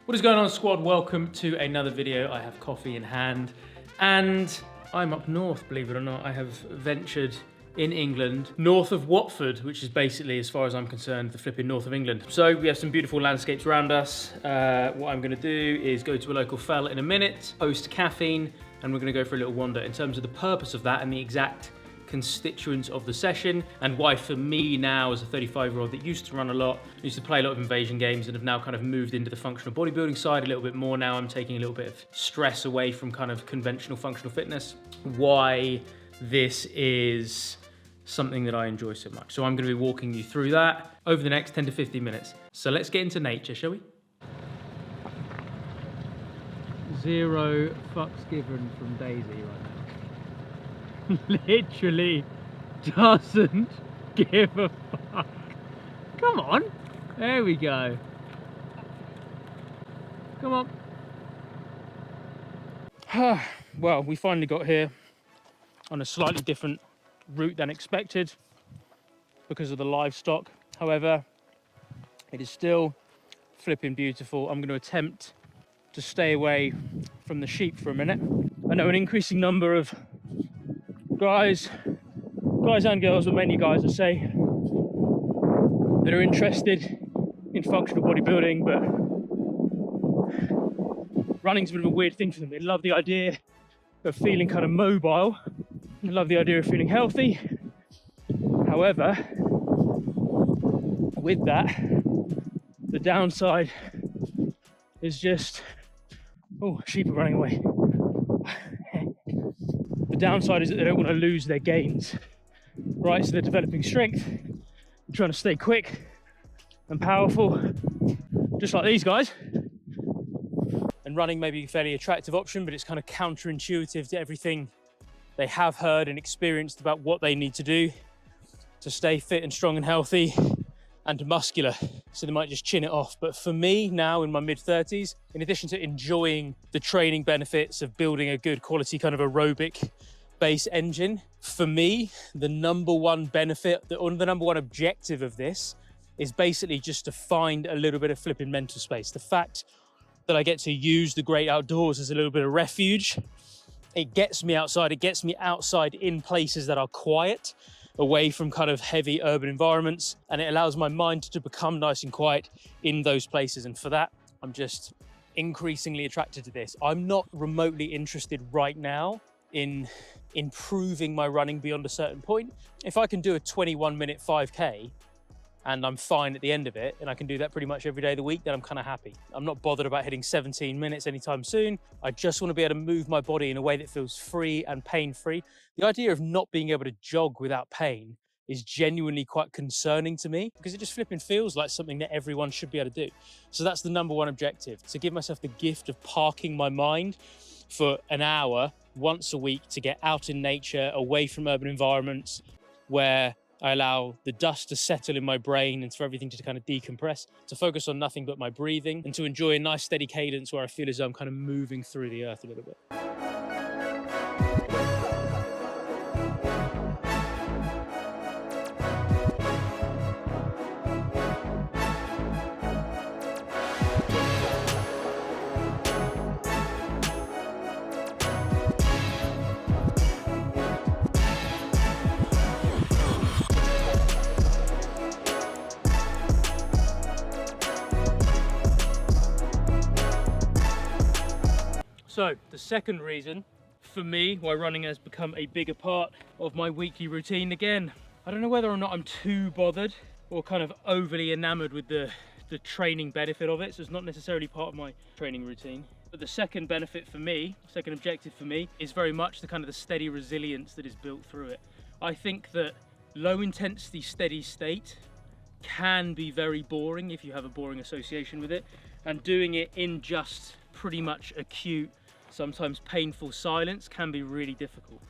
What is going on, squad? Welcome to another video. I have coffee in hand and I'm up north, believe it or not. I have ventured in England, north of Watford, which is basically, as far as I'm concerned, the flipping north of England. So we have some beautiful landscapes around us. What I'm gonna do is go to a local fella in a minute, post caffeine, and we're gonna go for a little wander in terms of the purpose of that and the exact constituents of the session, and why for me now, as a 35-year-old that used to run a lot, used to play a lot of invasion games and have now kind of moved into the functional bodybuilding side a little bit more now. I'm taking a little bit of stress away from kind of conventional functional fitness, why this is something that I enjoy so much. So I'm going to be walking you through that over the next 10 to 15 minutes. So let's get into nature, shall we? Zero fucks given from Daisy right now. Literally doesn't give a fuck. Come on. There we go. Come on. Well, we finally got here on a slightly different route than expected because of the livestock. However, it is still flipping beautiful. I'm going to attempt to stay away from the sheep for a minute. I know an increasing number of guys and girls, but mainly guys, I say, that are interested in functional bodybuilding, but running's a bit of a weird thing for them. They love the idea of feeling kind of mobile. They love the idea of feeling healthy. However, with that, the downside is just, oh, sheep are running away. The downside is that they don't want to lose their gains, right? So they're developing strength, trying to stay quick and powerful, just like these guys. And running may be a fairly attractive option, but it's kind of counterintuitive to everything they have heard and experienced about what they need to do to stay fit and strong and healthy and muscular. So they might just chin it off. But for me now in my mid-30s, in addition to enjoying the training benefits of building a good quality kind of aerobic base engine, for me, the number one benefit, the number one objective of this is basically just to find a little bit of flipping mental space. The fact that I get to use the great outdoors as a little bit of refuge, it gets me outside. It gets me outside in places that are quiet, away from kind of heavy urban environments, and it allows my mind to become nice and quiet in those places. And for that, I'm just increasingly attracted to this. I'm not remotely interested right now in improving my running beyond a certain point. If I can do a 21-minute 5K and I'm fine at the end of it, and I can do that pretty much every day of the week, then I'm kind of happy. I'm not bothered about hitting 17 minutes anytime soon. I just want to be able to move my body in a way that feels free and pain-free. The idea of not being able to jog without pain is genuinely quite concerning to me, because it just flipping feels like something that everyone should be able to do. So that's the number one objective, to give myself the gift of parking my mind for an hour once a week to get out in nature, away from urban environments, where I allow the dust to settle in my brain and for everything to kind of decompress, to focus on nothing but my breathing, and to enjoy a nice steady cadence where I feel as though I'm kind of moving through the earth a little bit. So the second reason for me why running has become a bigger part of my weekly routine, again, I don't know whether or not I'm too bothered or kind of overly enamored with the training benefit of it, so it's not necessarily part of my training routine. But the second benefit for me, second objective for me, is very much the kind of the steady resilience that is built through it. I think that low intensity steady state can be very boring if you have a boring association with it, and doing it in just pretty much acute, sometimes painful silence can be really difficult.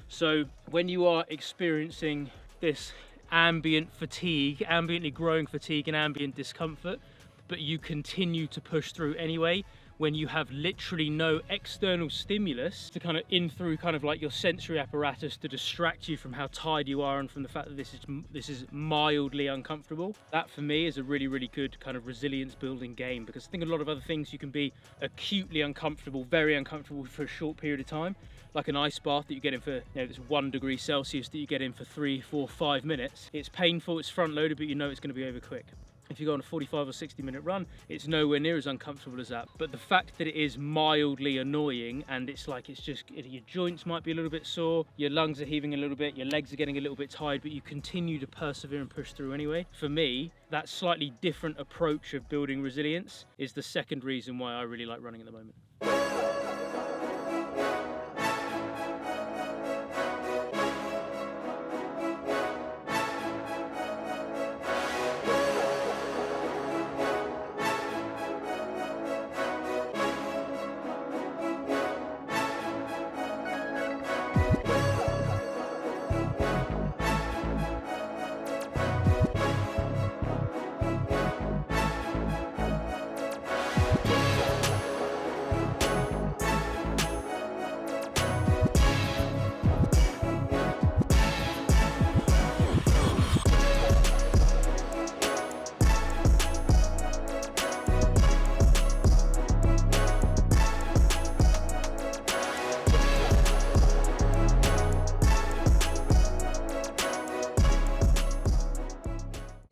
So when you are experiencing this ambient fatigue, ambiently growing fatigue and ambient discomfort, but you continue to push through anyway, when you have literally no external stimulus to kind of in through kind of like your sensory apparatus to distract you from how tired you are and from the fact that this is mildly uncomfortable. That for me is a really, really good kind of resilience building game, because I think a lot of other things you can be acutely uncomfortable, very uncomfortable for a short period of time, like an ice bath that you get in for, you know, this 1 degree Celsius that you get in for 3, 4, 5 minutes. It's painful, it's front loaded, but you know it's going to be over quick. If you go on a 45 or 60-minute run, it's nowhere near as uncomfortable as that. But the fact that it is mildly annoying, and it's like, it's just, your joints might be a little bit sore, your lungs are heaving a little bit, your legs are getting a little bit tired, but you continue to persevere and push through anyway. For me, that slightly different approach of building resilience is the second reason why I really like running at the moment.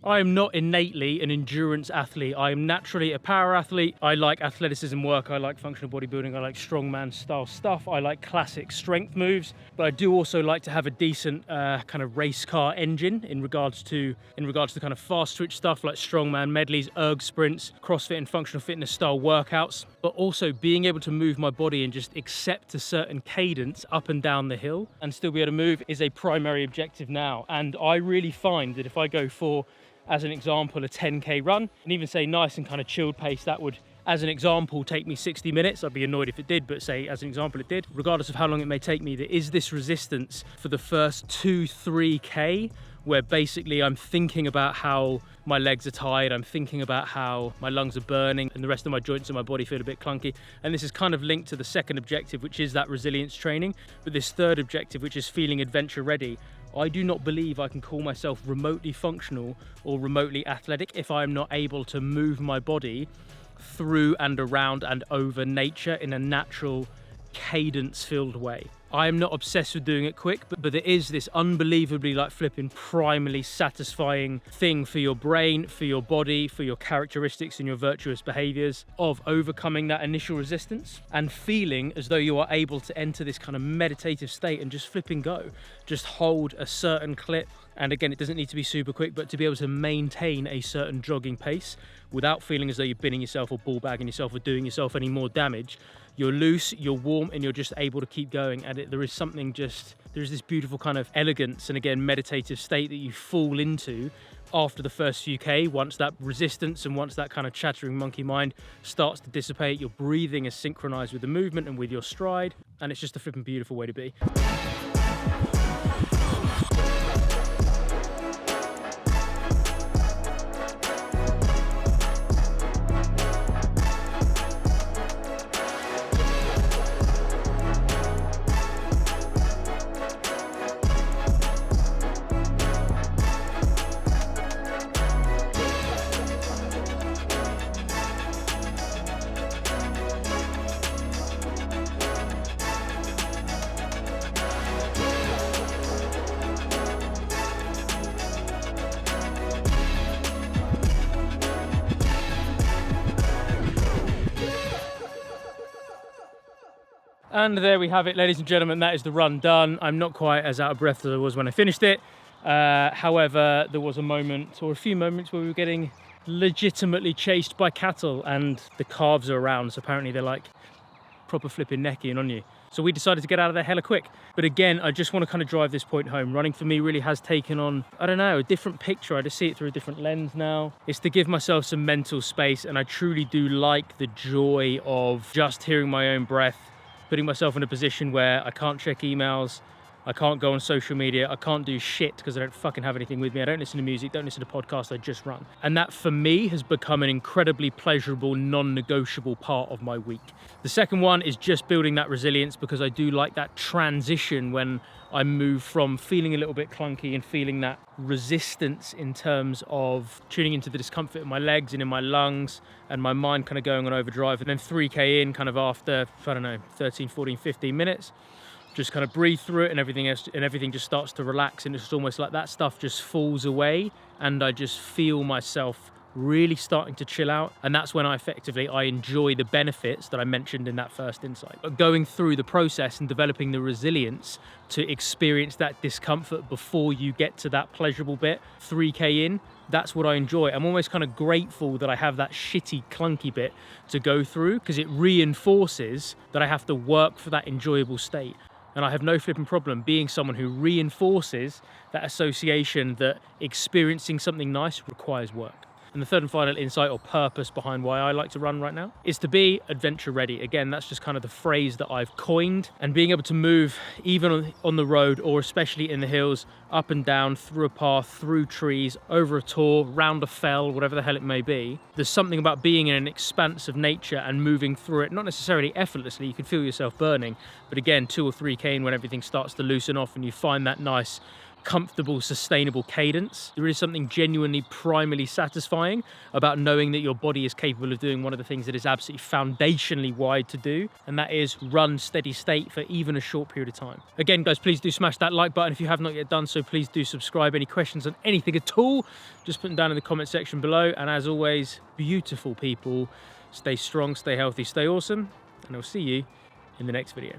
I am not innately an endurance athlete. I am naturally a power athlete. I like athleticism work. I like functional bodybuilding. I like strongman style stuff. I like classic strength moves, but I do also like to have a decent kind of race car engine in regards to kind of fast twitch stuff like strongman medleys, erg sprints, CrossFit and functional fitness style workouts, but also being able to move my body and just accept a certain cadence up and down the hill and still be able to move is a primary objective now. And I really find that if I go for, as an example, a 10K run, and even say nice and kind of chilled pace, that would, as an example, take me 60 minutes. I'd be annoyed if it did, but say, as an example, it did. Regardless of how long it may take me, there is this resistance for the first 2-3K, where basically I'm thinking about how my legs are tired, I'm thinking about how my lungs are burning, and the rest of my joints and my body feel a bit clunky. And this is kind of linked to the second objective, which is that resilience training. But this third objective, which is feeling adventure ready, I do not believe I can call myself remotely functional or remotely athletic if I am not able to move my body through and around and over nature in a natural, cadence-filled way. I am not obsessed with doing it quick, but there is this unbelievably like flipping primarily satisfying thing for your brain, for your body, for your characteristics and your virtuous behaviors of overcoming that initial resistance and feeling as though you are able to enter this kind of meditative state and just flipping go. Just hold a certain clip. And again, it doesn't need to be super quick, but to be able to maintain a certain jogging pace without feeling as though you're binning yourself or ball bagging yourself or doing yourself any more damage. You're loose, you're warm, and you're just able to keep going. And there is something there's this beautiful kind of elegance and again, meditative state that you fall into after the first few K. Once that resistance and once that kind of chattering monkey mind starts to dissipate, your breathing is synchronized with the movement and with your stride. And it's just a flipping beautiful way to be. And there we have it, ladies and gentlemen, that is the run done. I'm not quite as out of breath as I was when I finished it. However, there was a moment or a few moments where we were getting legitimately chased by cattle and the calves are around. So apparently they're like proper flipping necking on you. So we decided to get out of there hella quick. But again, I just want to kind of drive this point home. Running for me really has taken on, I don't know, a different picture. I just see it through a different lens now. It's to give myself some mental space. And I truly do like the joy of just hearing my own breath, putting myself in a position where I can't check emails, I can't go on social media. I can't do shit because I don't fucking have anything with me. I don't listen to music, don't listen to podcasts, I just run. And that for me has become an incredibly pleasurable, non-negotiable part of my week. The second one is just building that resilience, because I do like that transition when I move from feeling a little bit clunky and feeling that resistance in terms of tuning into the discomfort in my legs and in my lungs and my mind kind of going on overdrive. And then 3K in kind of after, I don't know, 13, 14, 15 minutes, just kind of breathe through it and everything just starts to relax, and it's almost like that stuff just falls away and I just feel myself really starting to chill out. And that's when I enjoy the benefits that I mentioned in that first insight. But going through the process and developing the resilience to experience that discomfort before you get to that pleasurable bit, 3K in, that's what I enjoy. I'm almost kind of grateful that I have that shitty, clunky bit to go through, because it reinforces that I have to work for that enjoyable state. And I have no flipping problem being someone who reinforces that association that experiencing something nice requires work. And the third and final insight or purpose behind why I like to run right now is to be adventure ready. Again, that's just kind of the phrase that I've coined, and being able to move even on the road, or especially in the hills, up and down, through a path, through trees, over a tor, round a fell, whatever the hell it may be. There's something about being in an expanse of nature and moving through it, not necessarily effortlessly, you can feel yourself burning, but again, 2 or 3K in when everything starts to loosen off and you find that nice, comfortable, sustainable cadence. There is something genuinely primarily satisfying about knowing that your body is capable of doing one of the things that is absolutely foundationally wired to do, and that is run steady state for even a short period of time. Again, guys, please do smash that like button if you have not yet done so. Please do subscribe. Any questions on anything at all, just put them down in the comment section below. And as always, beautiful people, stay strong, stay healthy, stay awesome, and I'll see you in the next video.